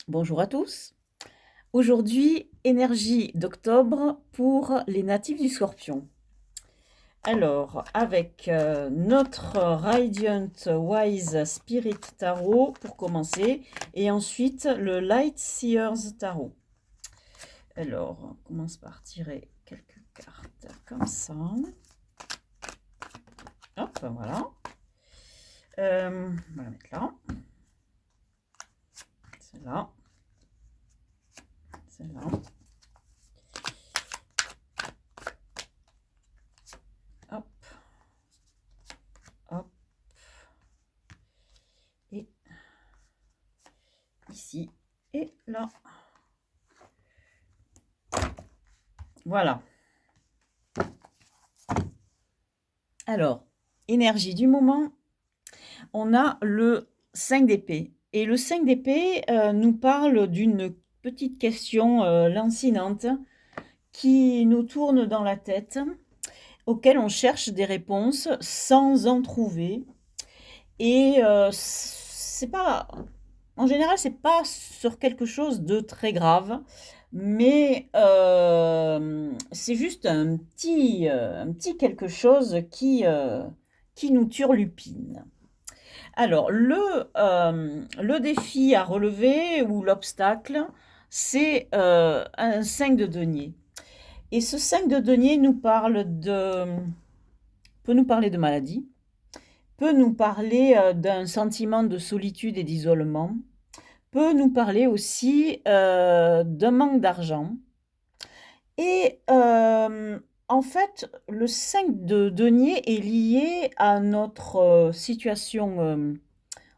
Bonjour à tous. Aujourd'hui, énergie d'octobre pour les natifs du Scorpion. Alors, avec notre Radiant Wise Spirit Tarot pour commencer, et ensuite le Light Seers Tarot. Alors, on commence par tirer quelques cartes comme ça. Hop, voilà. On va la mettre là. Celle-là. Celle-là. Hop, hop. Et ici et là. Voilà. Alors, énergie du moment, on a le 5 d'épée. Et le 5 d'épée nous parle d'une petite question lancinante qui nous tourne dans la tête, auquel on cherche des réponses sans en trouver. Et c'est pas, en général, c'est pas sur quelque chose de très grave, mais c'est juste un petit quelque chose qui nous turlupine. Alors, le défi à relever ou l'obstacle, c'est un 5 de denier. Et ce 5 de denier peut nous parler de maladie, peut nous parler d'un sentiment de solitude et d'isolement, peut nous parler aussi d'un manque d'argent. Et en fait, le 5 de denier est lié à notre situation,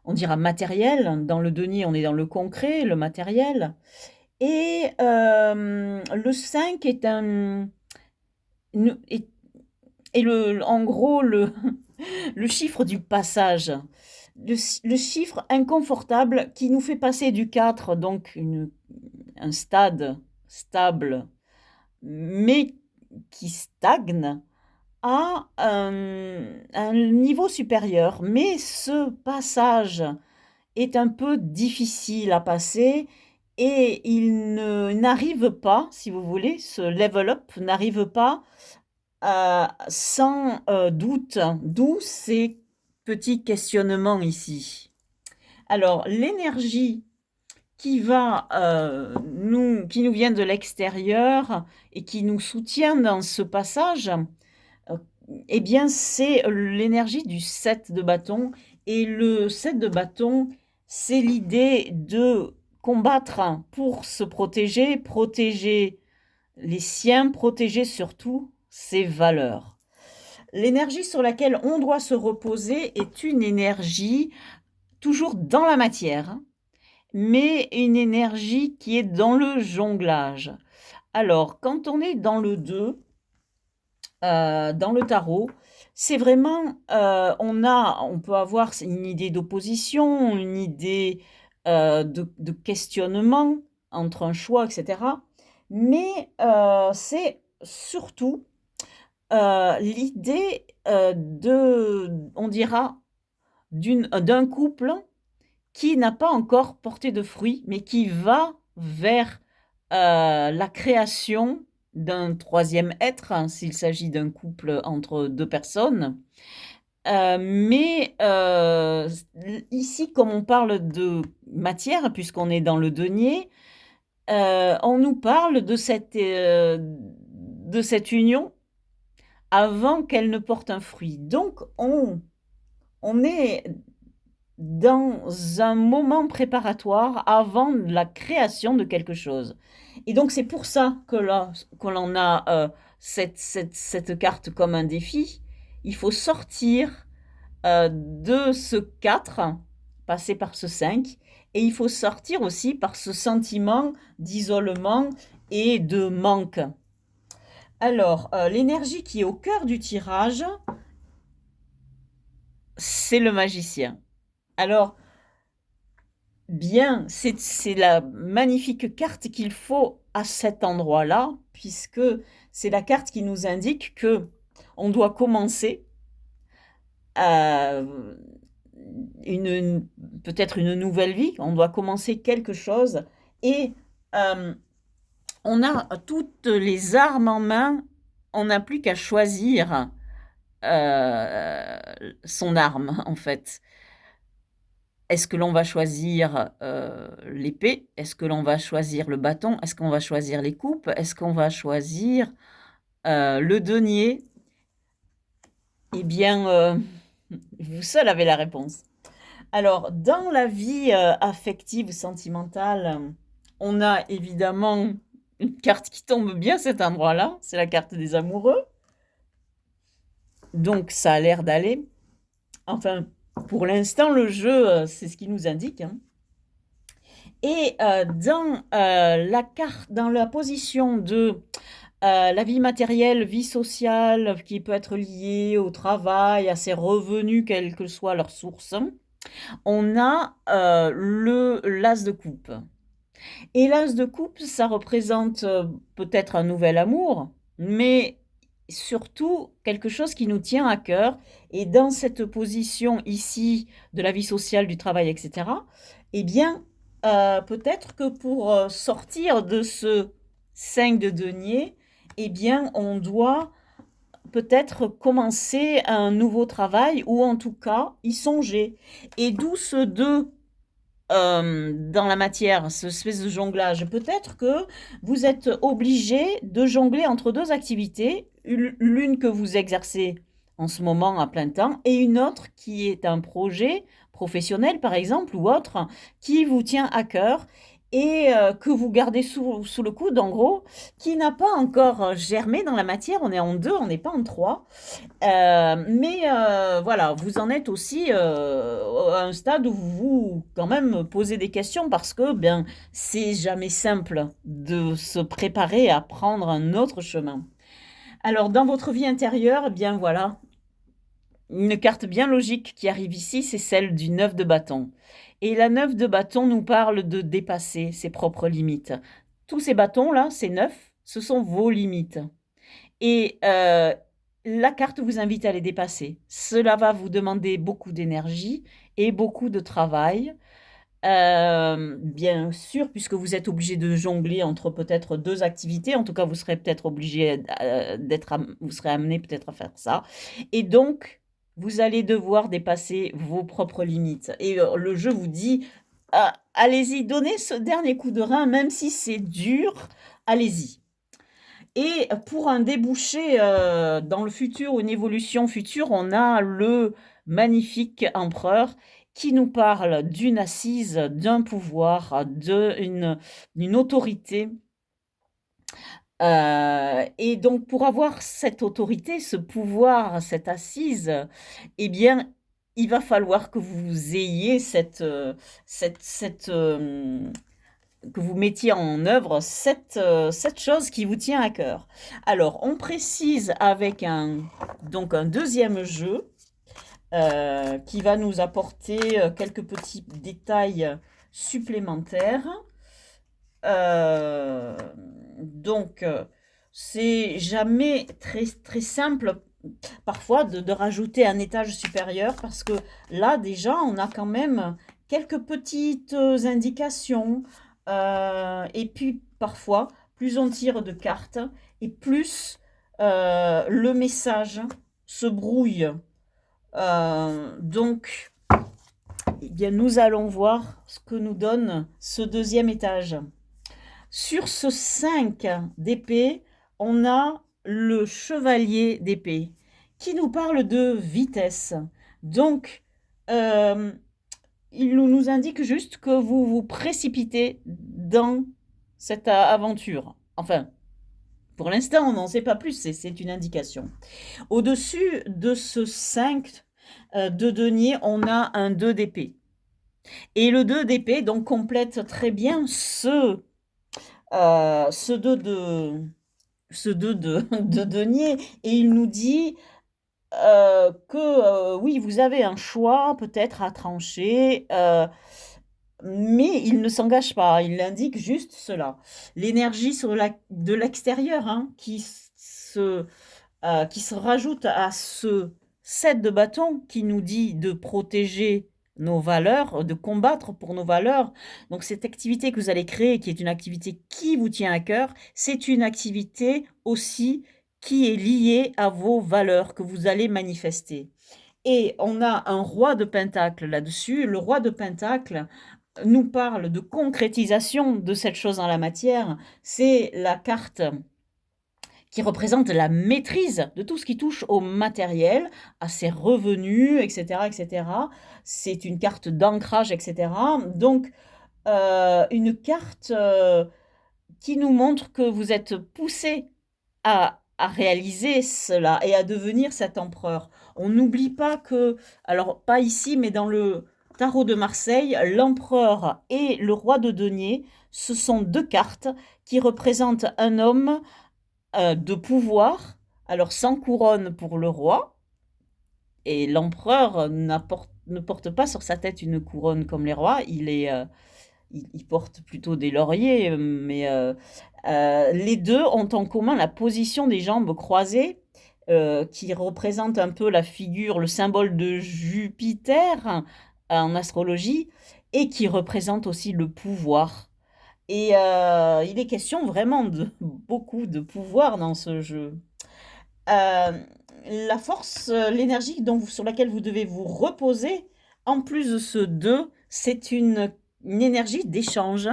on dira matérielle. Dans le denier, on est dans le concret, le matériel. Et le 5 est en gros le chiffre du passage. Le chiffre inconfortable qui nous fait passer du 4, donc un stade stable, mais qui stagne, à un niveau supérieur. Mais ce passage est un peu difficile à passer et n'arrive pas, si vous voulez, ce level up n'arrive pas sans doute, d'où ces petits questionnements ici. Alors, l'énergie qui nous vient de l'extérieur et qui nous soutient dans ce passage, euh, eh bien, c'est l'énergie du 7 de bâton. Et le 7 de bâton, c'est l'idée de combattre pour se protéger, protéger les siens, protéger surtout ses valeurs. L'énergie sur laquelle on doit se reposer est une énergie toujours dans la matière, mais une énergie qui est dans le jonglage. Alors, quand on est dans le 2, dans le tarot, c'est vraiment, on peut avoir une idée d'opposition, une idée de questionnement entre un choix, etc. Mais c'est surtout l'idée on dira, d'un couple qui n'a pas encore porté de fruits, mais qui va vers la création d'un troisième être, hein, s'il s'agit d'un couple entre deux personnes. Mais ici, comme on parle de matière, puisqu'on est dans le denier, on nous parle de cette union avant qu'elle ne porte un fruit. Donc, on est dans un moment préparatoire avant la création de quelque chose. Et donc, c'est pour ça que l'on a cette carte comme un défi. Il faut sortir de ce 4, passer par ce 5, et il faut sortir aussi par ce sentiment d'isolement et de manque. Alors, l'énergie qui est au cœur du tirage, c'est le magicien. Alors, bien, c'est la magnifique carte qu'il faut à cet endroit-là, puisque c'est la carte qui nous indique que on doit commencer euh, peut-être une nouvelle vie, on doit commencer quelque chose, et on a toutes les armes en main, on n'a plus qu'à choisir, son arme, en fait. Est-ce que l'on va choisir, l'épée? Est-ce que l'on va choisir le bâton? Est-ce qu'on va choisir les coupes? Est-ce qu'on va choisir, le denier? Eh bien, vous seul avez la réponse. Alors, dans la vie, affective, sentimentale, on a évidemment une carte qui tombe bien à cet endroit-là, c'est la carte des amoureux. Donc ça a l'air d'aller. Enfin, pour l'instant, le jeu, c'est ce qu'il nous indique, hein. Et dans la position de la vie matérielle, vie sociale, qui peut être liée au travail, à ses revenus, quelle que soit leur source, on a l'as de coupe. Et l'as de coupe, ça représente peut-être un nouvel amour, mais surtout quelque chose qui nous tient à cœur. Et dans cette position ici de la vie sociale, du travail, etc., eh bien, peut-être que pour sortir de ce 5 de denier, eh bien, on doit peut-être commencer un nouveau travail ou en tout cas y songer. Et d'où ce 2 dans la matière, ce espèce de jonglage. Peut-être que vous êtes obligé de jongler entre 2 activités, l'une que vous exercez en ce moment à plein temps et une autre qui est un projet professionnel, par exemple, ou autre, qui vous tient à cœur et que vous gardez sous le coude, en gros, qui n'a pas encore germé dans la matière. On est en 2, on n'est pas en 3. Mais voilà, vous en êtes aussi à un stade où vous quand même posez des questions parce que bien c'est jamais simple de se préparer à prendre un autre chemin. Alors dans votre vie intérieure, eh bien voilà, une carte bien logique qui arrive ici, c'est celle du 9 de bâton. Et la 9 de bâton nous parle de dépasser ses propres limites. Tous ces bâtons-là, ces 9, ce sont vos limites. Et la carte vous invite à les dépasser. Cela va vous demander beaucoup d'énergie et beaucoup de travail. Bien sûr, puisque vous êtes obligé de jongler entre peut-être 2 activités. En tout cas, vous serez peut-être obligé, vous serez amené peut-être à faire ça. Et donc, vous allez devoir dépasser vos propres limites. Et le jeu vous dit, allez-y, donnez ce dernier coup de rein, même si c'est dur, allez-y. Et pour un débouché dans le futur, une évolution future, on a le magnifique empereur qui nous parle d'une assise, d'un pouvoir, d'une autorité. Et donc pour avoir cette autorité, ce pouvoir, cette assise, eh bien, il va falloir que vous ayez que vous mettiez en œuvre cette chose qui vous tient à cœur. Alors, on précise avec donc un deuxième jeu qui va nous apporter quelques petits détails supplémentaires. Donc, c'est jamais très, très simple parfois de rajouter un étage supérieur parce que là, déjà, on a quand même quelques petites indications. Et puis, parfois, plus on tire de cartes et plus le message se brouille. Donc, eh bien, nous allons voir ce que nous donne ce deuxième étage. Sur ce 5 d'épée, on a le chevalier d'épée qui nous parle de vitesse. Donc, il nous indique juste que vous vous précipitez dans cette aventure. Enfin, pour l'instant, on n'en sait pas plus, c'est une indication. Au-dessus de ce 5 de denier, on a un 2 d'épée. Et le 2 d'épée donc complète très bien ce 2 de denier. Et il nous dit que oui, vous avez un choix peut-être à trancher, mais il ne s'engage pas. Il indique juste cela. L'énergie de l'extérieur hein, qui se rajoute à ce 7 de bâton qui nous dit de protéger nos valeurs, de combattre pour nos valeurs. Donc cette activité que vous allez créer, qui est une activité qui vous tient à cœur, c'est une activité aussi qui est liée à vos valeurs que vous allez manifester. Et on a un roi de pentacle là-dessus. Le roi de pentacle nous parle de concrétisation de cette chose en la matière. C'est la carte qui représente la maîtrise de tout ce qui touche au matériel, à ses revenus, etc., etc. C'est une carte d'ancrage, etc. Donc, une carte qui nous montre que vous êtes poussé à réaliser cela et à devenir cet empereur. On n'oublie pas que, alors pas ici, mais dans le tarot de Marseille, l'empereur et le roi de denier, ce sont deux cartes qui représentent un homme de pouvoir, alors sans couronne pour le roi, et l'empereur ne porte pas sur sa tête une couronne comme les rois, il porte plutôt des lauriers, mais les deux ont en commun la position des jambes croisées, qui représente un peu la figure, le symbole de Jupiter en astrologie, et qui représente aussi le pouvoir. Et il est question vraiment de beaucoup de pouvoir dans ce jeu. La force, l'énergie sur laquelle vous devez vous reposer, en plus de ce 2, c'est une énergie d'échange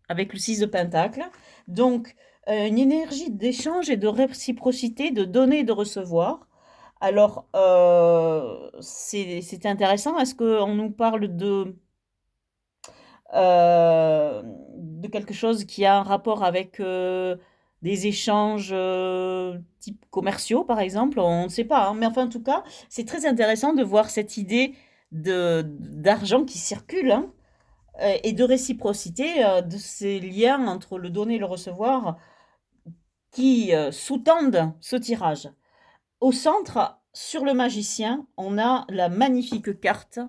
avec le 6 de Pentacle. Donc, une énergie d'échange et de réciprocité, de donner et de recevoir. Alors, c'est intéressant. Est-ce qu'on nous parle de quelque chose qui a un rapport avec des échanges type commerciaux, par exemple? On ne sait pas, hein. Mais enfin, en tout cas, c'est très intéressant de voir cette idée d'argent qui circule, hein, et de réciprocité, de ces liens entre le donner et le recevoir qui sous-tendent ce tirage. Au centre, sur le magicien, on a la magnifique carte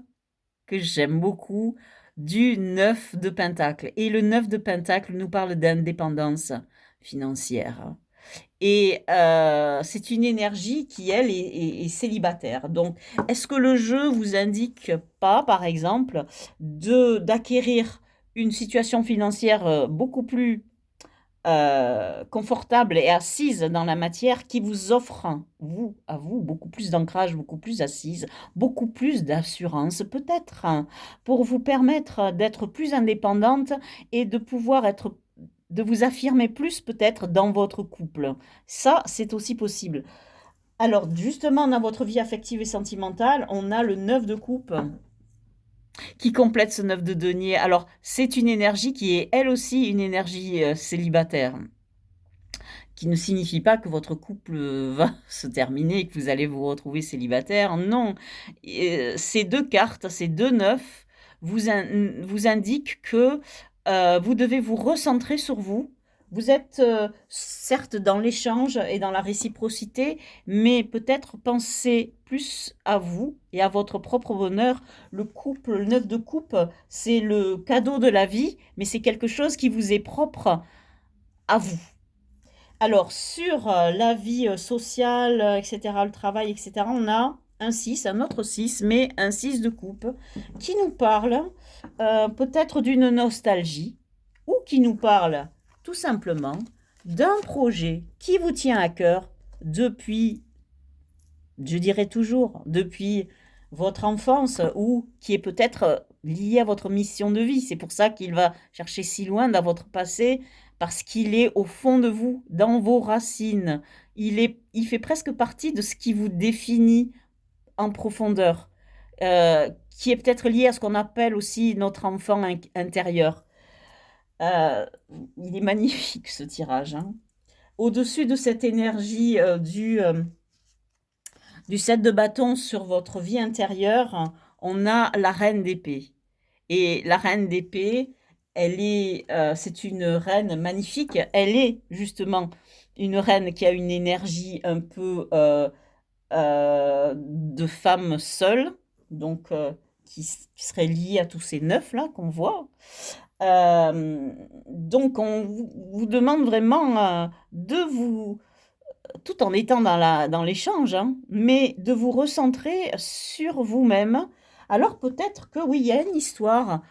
que j'aime beaucoup du 9 de Pentacle. Et le 9 de Pentacle nous parle d'indépendance financière. Et c'est une énergie qui, elle, est célibataire. Donc, est-ce que le jeu vous indique pas, par exemple, d'acquérir une situation financière beaucoup plus confortable et assise dans la matière qui vous offre, à vous, beaucoup plus d'ancrage, beaucoup plus assise, beaucoup plus d'assurance peut-être, hein, pour vous permettre d'être plus indépendante et de vous affirmer plus peut-être dans votre couple. Ça, c'est aussi possible. Alors, justement, dans votre vie affective et sentimentale, on a le 9 de coupe qui complète ce 9 de denier. Alors, c'est une énergie qui est, elle aussi, une énergie célibataire, qui ne signifie pas que votre couple va se terminer et que vous allez vous retrouver célibataire. Non, ces deux cartes, ces deux neufs vous indiquent que vous devez vous recentrer sur vous. Vous êtes certes dans l'échange et dans la réciprocité, mais peut-être pensez plus à vous et à votre propre bonheur. Le couple, le neuf de coupe, c'est le cadeau de la vie, mais c'est quelque chose qui vous est propre à vous. Alors, sur la vie sociale, etc., le travail, etc., on a un 6, un autre 6, mais un 6 de coupe, qui nous parle peut-être d'une nostalgie, ou qui nous parle tout simplement d'un projet qui vous tient à cœur depuis, je dirais toujours, depuis votre enfance, ou qui est peut-être lié à votre mission de vie. C'est pour ça qu'il va chercher si loin dans votre passé, parce qu'il est au fond de vous, dans vos racines. Il fait presque partie de ce qui vous définit en profondeur, qui est peut-être lié à ce qu'on appelle aussi notre enfant intérieur. Euh, il est magnifique ce tirage, hein. Au-dessus de cette énergie du 7 de bâton sur votre vie intérieure, on a la reine d'épée. Et la reine d'épée, c'est une reine magnifique. Elle est justement une reine qui a une énergie un peu de femme seule, donc qui serait liée à tous ces neufs là qu'on voit. Donc on vous demande vraiment de vous, tout en étant dans l'échange, hein, mais de vous recentrer sur vous-même Alors peut-être que oui, il y a une histoire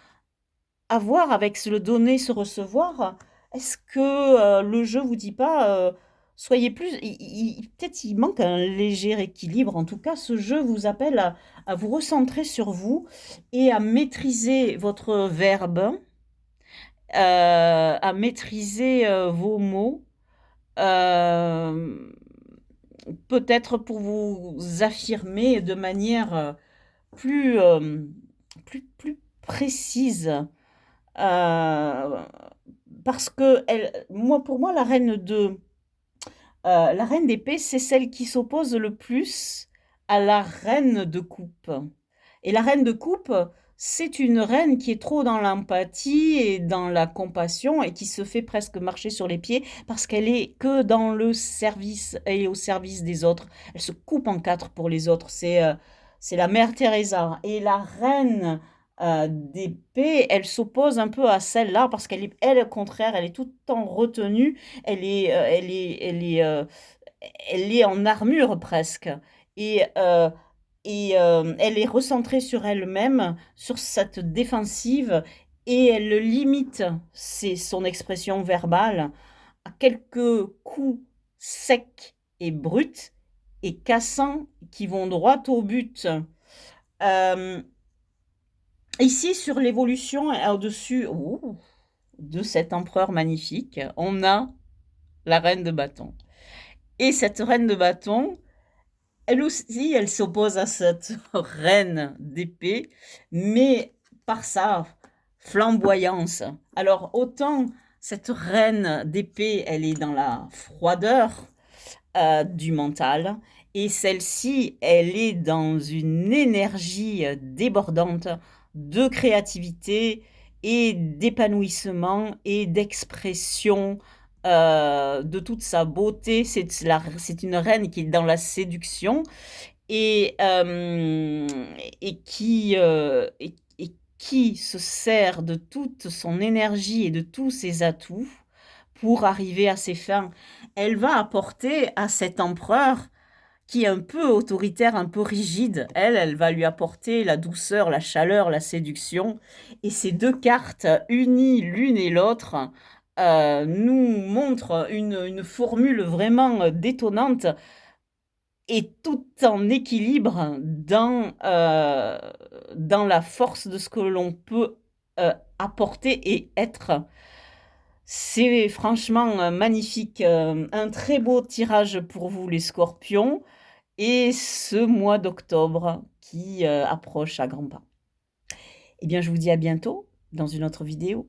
à voir avec le donner, se recevoir. Est-ce que, le jeu vous dit pas, soyez plus peut-être il manque un léger équilibre. En tout cas, ce jeu vous appelle à vous recentrer sur vous et à maîtriser votre verbe, à maîtriser, vos mots, hem, peut-être pour vous affirmer de manière, plus, plus précise. Heu, Parce qu'elle moi, pour moi, la reine d'épée, c'est celle qui s'oppose le plus à la reine de coupe. Et la reine de coupe, c'est une reine qui est trop dans l'empathie et dans la compassion et qui se fait presque marcher sur les pieds parce qu'elle est que dans le service, elle est au service des autres. Elle se coupe en 4 pour les autres. C'est la mère Teresa et la reine, d'épée, elle s'oppose un peu à celle-là parce qu'elle est elle, au contraire, elle est tout le temps retenue, elle est en armure presque et elle est recentrée sur elle-même, sur cette défensive et elle limite son expression verbale à quelques coups secs et bruts et cassants qui vont droit au but. Hem, Ici sur l'évolution, au-dessus, de cet empereur magnifique, on a la reine de bâton et cette reine de bâton, elle aussi, elle s'oppose à cette reine d'épée, mais par sa flamboyance. Alors autant cette reine d'épée, elle est dans la froideur, du mental et celle-ci, elle est dans une énergie, débordante de créativité et d'épanouissement et d'expression, de toute sa beauté. C'est une reine qui est dans la séduction et hem et qui se sert de toute son énergie et de tous ses atouts pour arriver à ses fins. Elle va apporter à cet empereur qui est un peu autoritaire, un peu rigide, elle va lui apporter la douceur, la chaleur, la séduction et ces 2 cartes unies l'une et l'autre, nous montrent une formule vraiment, détonnante et tout en équilibre dans la force de ce que l'on peut, apporter et être. C'est franchement, magnifique, un très beau tirage pour vous les scorpions et ce mois d'octobre qui, approche à grands pas. Eh bien, je vous dis à bientôt dans une autre vidéo.